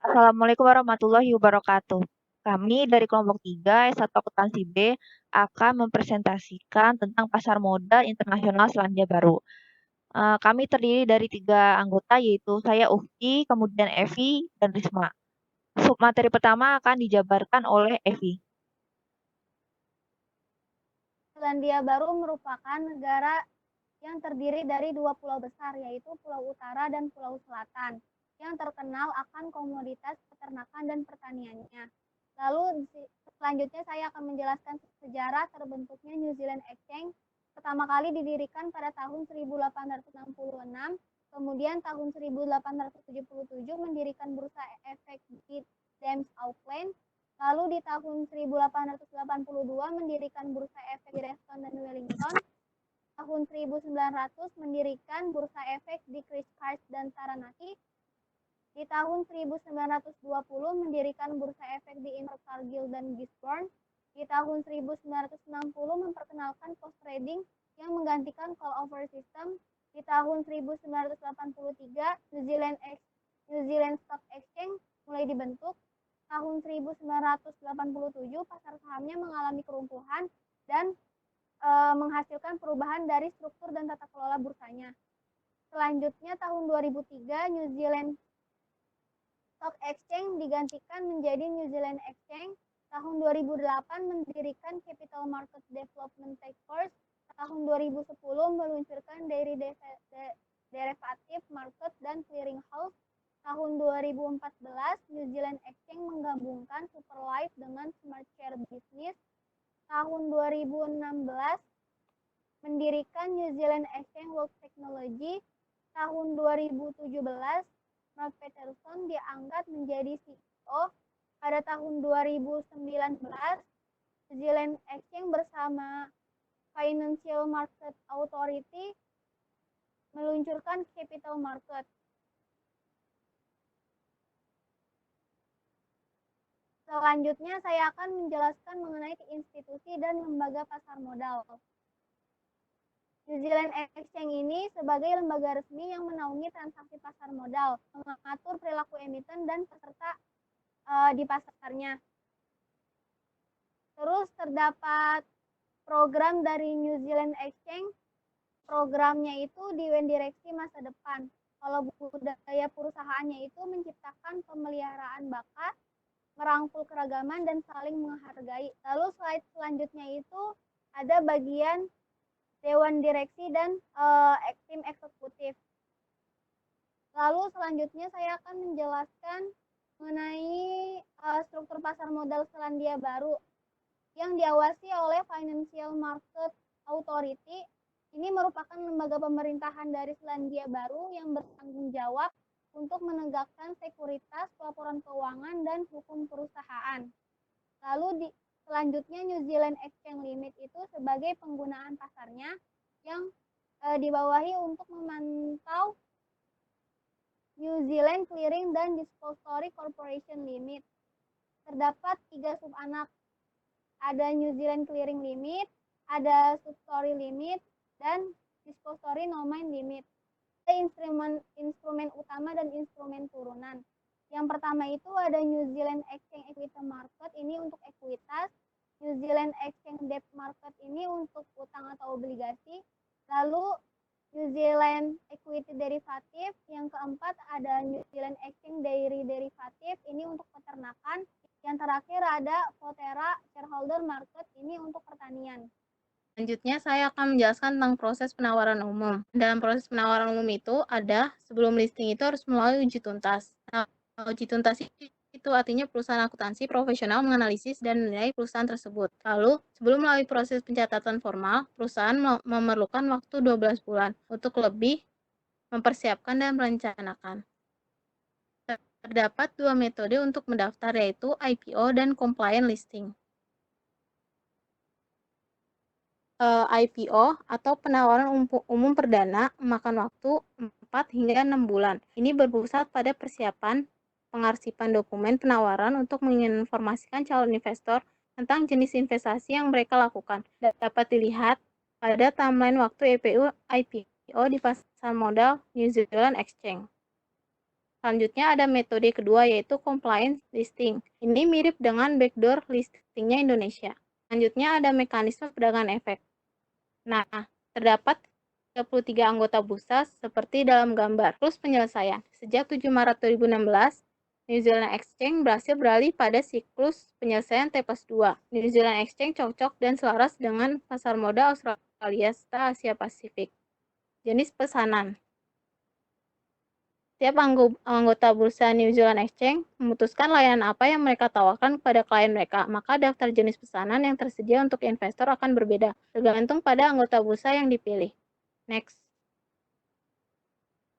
Assalamualaikum warahmatullahi wabarakatuh. Kami dari kelompok 3 S1 Akuntansi B akan mempresentasikan tentang pasar modal internasional Selandia Baru. Kami terdiri dari 3 anggota yaitu saya Ufti, kemudian Evi, dan Risma. Submateri pertama akan dijabarkan oleh Evi. Selandia Baru merupakan negara yang terdiri dari 2 pulau besar, yaitu Pulau Utara dan Pulau Selatan, yang terkenal akan komoditas peternakan dan pertaniannya. Lalu selanjutnya saya akan menjelaskan sejarah terbentuknya New Zealand Exchange. Pertama kali didirikan pada tahun 1866, kemudian tahun 1877 mendirikan bursa efek di James Auckland. Lalu di tahun 1882 mendirikan bursa efek di Reston dan Wellington. Tahun 1900 mendirikan bursa efek di Christchurch dan Taranaki. Di tahun 1920 mendirikan bursa efek di Invercargill dan Gisborne. Di tahun 1960 memperkenalkan post trading yang menggantikan call over system. Di tahun 1983 New Zealand Stock Exchange mulai dibentuk. Tahun 1987 pasar sahamnya mengalami keruntuhan dan menghasilkan perubahan dari struktur dan tata kelola bursanya. Selanjutnya tahun 2003 New Zealand Stock Exchange digantikan menjadi New Zealand Exchange. Tahun 2008 mendirikan Capital Market Development Task Force. Tahun 2010 meluncurkan Dairy Derivative Market dan Clearing House. Tahun 2014 New Zealand Exchange menggabungkan Superlife dengan Smart Share Business. Tahun 2016 mendirikan New Zealand Exchange World Technology. Tahun 2017 Mark Peterson diangkat menjadi CEO. Pada tahun 2019 New Zealand Exchange bersama Financial Market Authority meluncurkan Capital Market. Selanjutnya saya akan menjelaskan mengenai institusi dan lembaga pasar modal. New Zealand Exchange ini sebagai lembaga resmi yang menaungi transaksi pasar modal, mengatur perilaku emiten dan peserta di pasarnya. Terus terdapat program dari New Zealand Exchange. Programnya itu direksi masa depan. Kalau budaya perusahaannya itu menciptakan pemeliharaan bakat, merangkul keragaman, dan saling menghargai. Lalu slide selanjutnya itu ada bagian Dewan Direksi dan tim eksekutif. Lalu selanjutnya saya akan menjelaskan mengenai struktur pasar modal Selandia Baru yang diawasi oleh Financial Market Authority. Ini merupakan lembaga pemerintahan dari Selandia Baru yang bertanggung jawab untuk menegakkan sekuritas, pelaporan keuangan, dan hukum perusahaan. Lalu selanjutnya New Zealand Exchange Limit itu sebagai penggunaan pasarnya yang dibawahi untuk memantau New Zealand Clearing dan Depository Corporation Limit. Terdapat 3 subanak. Ada New Zealand Clearing Limit, ada Substory Limit, dan Depository Nominal Limit. Ada instrumen utama dan instrumen turunan. Yang pertama itu ada New Zealand Exchange Equity Market, ini untuk ekuitas. New Zealand Exchange Debt Market ini untuk utang atau obligasi. Lalu New Zealand Equity Derivative, yang keempat ada New Zealand Exchange Dairy Derivative, ini untuk peternakan. Yang terakhir ada Votera Shareholder Market, ini untuk pertanian. Selanjutnya saya akan menjelaskan tentang proses penawaran umum. Dalam proses penawaran umum itu ada sebelum listing itu harus melalui uji tuntas. Nah, uji tuntas itu artinya perusahaan akuntansi profesional menganalisis dan menilai perusahaan tersebut. Lalu, sebelum melalui proses pencatatan formal, perusahaan memerlukan waktu 12 bulan untuk lebih mempersiapkan dan merencanakan. Terdapat 2 metode untuk mendaftar, yaitu IPO dan compliant listing. IPO atau penawaran umum perdana memakan waktu 4 hingga 6 bulan. Ini berpusat pada persiapan pengarsipan dokumen penawaran untuk menginformasikan calon investor tentang jenis investasi yang mereka lakukan. Dapat dilihat pada timeline waktu IPO di pasar modal New Zealand Exchange. Selanjutnya ada metode kedua yaitu compliance listing. Ini mirip dengan backdoor listingnya Indonesia. Selanjutnya ada mekanisme perdagangan efek. Nah, terdapat 33 anggota bursa seperti dalam gambar. Terus penyelesaian. Sejak 7 Maret 2016, New Zealand Exchange berhasil beralih pada siklus penyelesaian T+2. New Zealand Exchange cocok dan selaras dengan pasar modal Australia serta Asia Pasifik. Jenis pesanan. Setiap anggota bursa New Zealand Exchange memutuskan layanan apa yang mereka tawarkan kepada klien mereka, maka daftar jenis pesanan yang tersedia untuk investor akan berbeda, tergantung pada anggota bursa yang dipilih. Next.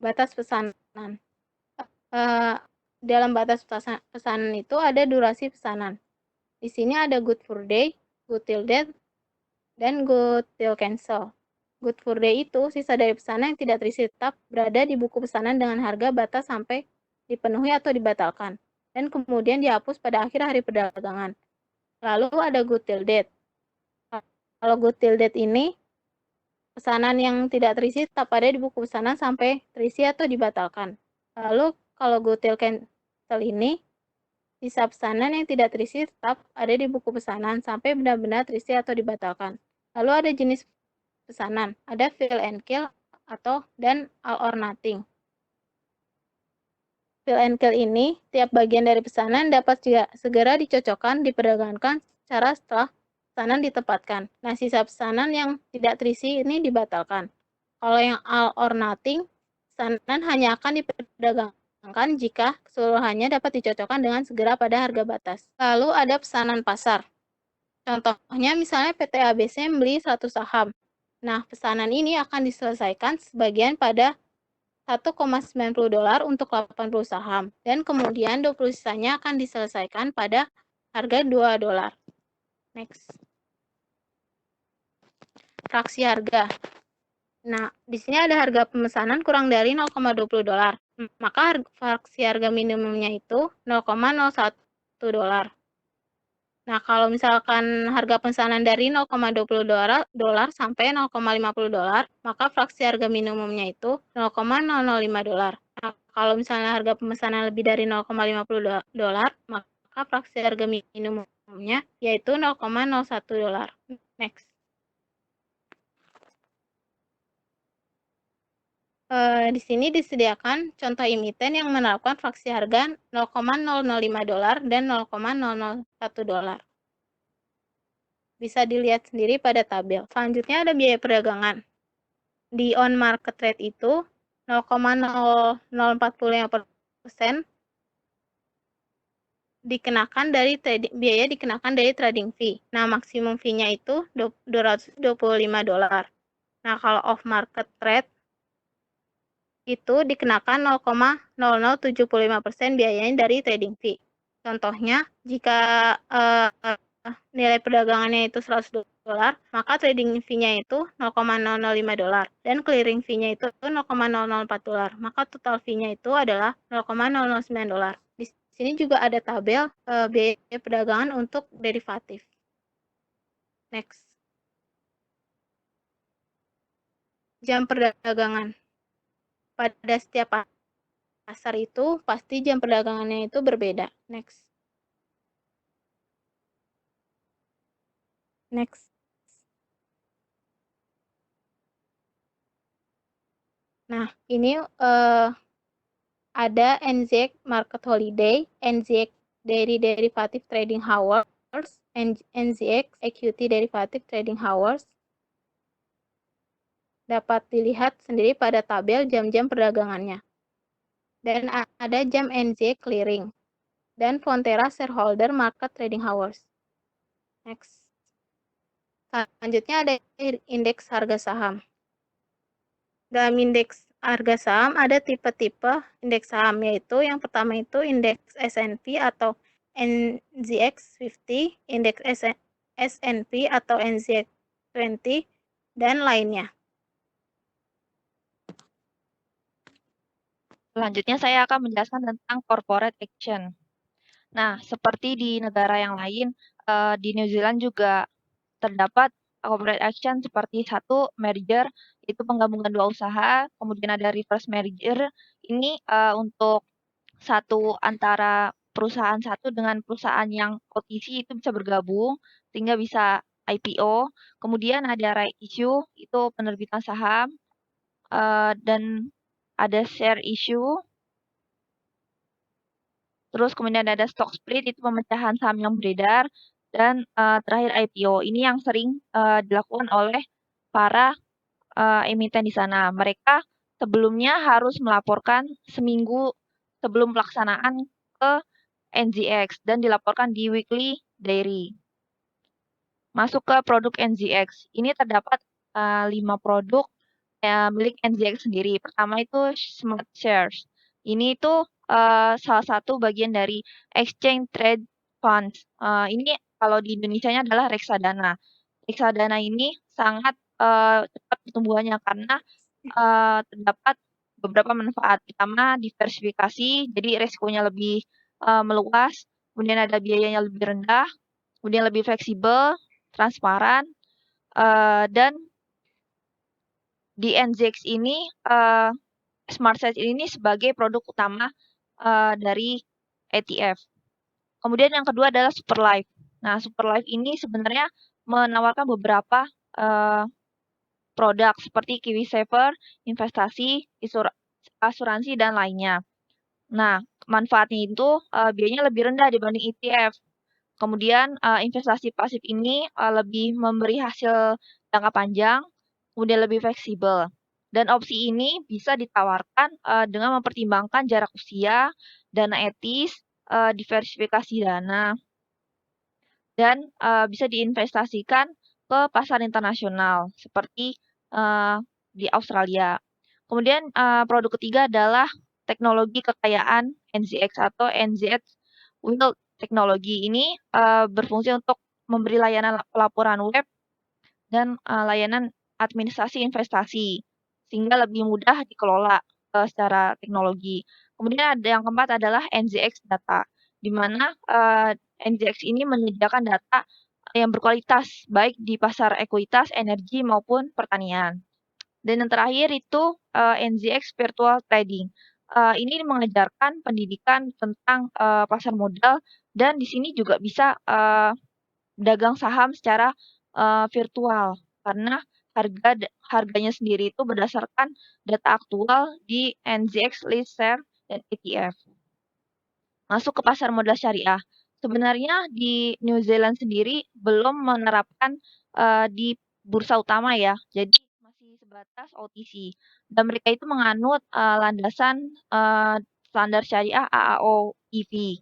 Batas pesanan. Dalam batas pesanan itu ada durasi pesanan. Di sini ada good for day, good till death, dan good till cancel. Good for day itu sisa dari pesanan yang tidak terisi tetap berada di buku pesanan dengan harga batas sampai dipenuhi atau dibatalkan, dan kemudian dihapus pada akhir hari perdagangan. Lalu ada good till date. Kalau good till date ini, pesanan yang tidak terisi tetap ada di buku pesanan sampai terisi atau dibatalkan. Lalu kalau good till cancel ini, sisa pesanan yang tidak terisi tetap ada di buku pesanan sampai benar-benar terisi atau dibatalkan. Lalu ada jenis pesanan, ada fill and kill dan all or nothing. Fill and kill ini, tiap bagian dari pesanan dapat segera dicocokkan, diperdagangkan secara setelah pesanan ditempatkan. Nah, sisa pesanan yang tidak terisi ini dibatalkan. Kalau yang all or nothing, pesanan hanya akan diperdagangkan jika keseluruhannya dapat dicocokkan dengan segera pada harga batas. Lalu ada pesanan pasar. Contohnya misalnya PT ABC membeli 100 saham. Nah, pesanan ini akan diselesaikan sebagian pada $1,90 untuk 80 saham, dan kemudian 20 sisanya akan diselesaikan pada harga $2. Next. Fraksi harga. Nah, di sini ada harga pemesanan kurang dari $0,20. Maka fraksi harga minimumnya itu $0,01. Nah, kalau misalkan harga pemesanan dari $0,20 sampai $0,50, maka fraksi harga minimumnya itu $0,005. Nah, kalau misalnya harga pemesanan lebih dari $0,50, maka fraksi harga minimumnya yaitu $0,01. Next. Di sini disediakan contoh emiten yang menerapkan fraksi harga $0,005 dan $0,001. Bisa dilihat sendiri pada tabel. Selanjutnya ada biaya perdagangan. Di on market rate itu 0,0045% dikenakan dari biaya dikenakan dari trading fee. Nah, maksimum fee-nya itu $225. Nah, kalau off market rate itu dikenakan 0,0075% biayanya dari trading fee. Contohnya, jika nilai perdagangannya itu $100, maka trading fee-nya itu $0,005 dan clearing fee-nya itu $0,004, maka total fee-nya itu adalah $0,009. Di sini juga ada tabel biaya perdagangan untuk derivatif. Next. Jam perdagangan. Pada setiap pasar itu pasti jam perdagangannya itu berbeda. Next. Next. Nah, ini ada NZX Market Holiday, NZX Daily Derivative Trading Hours, NZX Equity Derivative Trading Hours. Dapat dilihat sendiri pada tabel jam-jam perdagangannya. Dan ada jam NZX Clearing dan Fonterra Shareholder Market Trading Hours. Next. Selanjutnya ada indeks harga saham. Dalam indeks harga saham ada tipe-tipe indeks saham, yaitu yang pertama itu indeks S&P atau NZX50, indeks S&P atau NZX20, dan lainnya. Selanjutnya saya akan menjelaskan tentang corporate action. Nah, seperti di negara yang lain, di New Zealand juga terdapat corporate action seperti satu merger, itu penggabungan dua usaha, kemudian ada reverse merger, ini untuk antara perusahaan satu dengan perusahaan yang OTC itu bisa bergabung sehingga bisa IPO. Kemudian ada right issue, itu penerbitan saham, dan ada share issue. Terus kemudian ada stock split, itu pemecahan saham yang beredar, dan terakhir IPO. Ini yang sering dilakukan oleh para emiten di sana. Mereka sebelumnya harus melaporkan seminggu sebelum pelaksanaan ke NZX dan dilaporkan di weekly diary. Masuk ke produk NZX. Ini terdapat 5 produk milik NZX sendiri. Pertama itu Smart Shares. Ini itu salah satu bagian dari Exchange Trade Funds. Ini kalau di Indonesianya adalah reksadana. Reksadana ini sangat cepat pertumbuhannya karena terdapat beberapa manfaat. Pertama, diversifikasi, jadi resikonya lebih meluas, kemudian ada biayanya lebih rendah, kemudian lebih fleksibel, transparan, dan di NZX ini Smart Shares ini sebagai produk utama dari ETF. Kemudian yang kedua adalah Superlife. Nah, Superlife ini sebenarnya menawarkan beberapa produk seperti KiwiSaver, investasi, asuransi, dan lainnya. Nah, manfaatnya itu biayanya lebih rendah dibanding ETF. Kemudian investasi pasif ini lebih memberi hasil jangka panjang, kemudian lebih fleksibel. Dan opsi ini bisa ditawarkan dengan mempertimbangkan jarak usia, dana etis, diversifikasi dana, dan bisa diinvestasikan ke pasar internasional seperti di Australia. Kemudian produk ketiga adalah teknologi kekayaan NZX atau NZX Wealth Technology. Ini berfungsi untuk memberi layanan pelaporan web dan layanan administrasi investasi sehingga lebih mudah dikelola secara teknologi. Kemudian ada yang keempat adalah NZX Data, di mana NZX ini menyediakan data yang berkualitas baik di pasar ekuitas, energi maupun pertanian. Dan yang terakhir itu NZX Virtual Trading. Ini mengajarkan pendidikan tentang pasar modal dan di sini juga bisa dagang saham secara virtual karena harganya sendiri itu berdasarkan data aktual di NZX List Share dan ETF. Masuk ke pasar modal syariah. Sebenarnya di New Zealand sendiri belum menerapkan di bursa utama ya, jadi masih sebatas OTC. Dan mereka itu menganut landasan standar syariah AAOEV.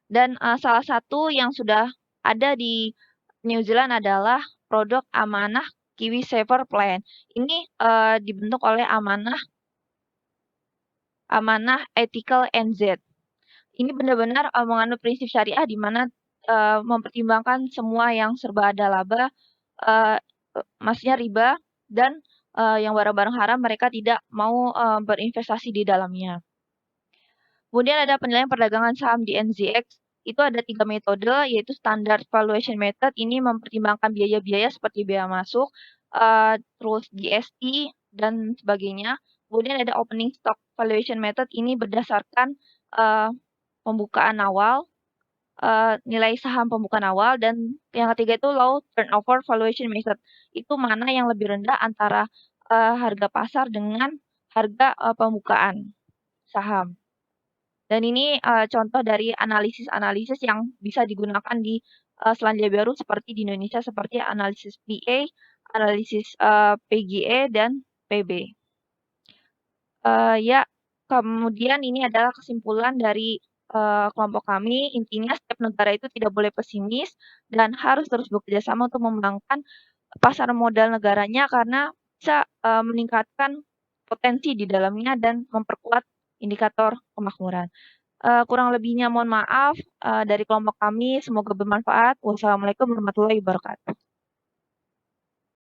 Dan salah satu yang sudah ada di New Zealand adalah produk amanah KiwiSaver Plan. Ini dibentuk oleh Amanah Ethical NZ. Ini benar-benar mengandung prinsip syariah di mana mempertimbangkan semua yang serba ada laba, maksudnya riba, dan yang barang-barang haram mereka tidak mau berinvestasi di dalamnya. Kemudian ada penilaian perdagangan saham di NZX. Itu ada 3 metode, yaitu Standard Valuation Method. Ini mempertimbangkan biaya-biaya seperti biaya masuk, terus GST, dan sebagainya. Kemudian ada Opening Stock Valuation Method. Ini berdasarkan pembukaan awal, nilai saham pembukaan awal, dan yang ketiga itu Low Turnover Valuation Method. Itu mana yang lebih rendah antara harga pasar dengan harga pembukaan saham. Dan ini contoh dari analisis-analisis yang bisa digunakan di Selandia Baru seperti di Indonesia seperti analisis PA, analisis PGE, dan PB. Ya, kemudian ini adalah kesimpulan dari kelompok kami. Intinya setiap negara itu tidak boleh pesimis dan harus terus bekerja sama untuk mengembangkan pasar modal negaranya karena bisa meningkatkan potensi di dalamnya dan memperkuat indikator kemakmuran. Kurang lebihnya mohon maaf dari kelompok kami. Semoga bermanfaat. Wassalamualaikum warahmatullahi wabarakatuh.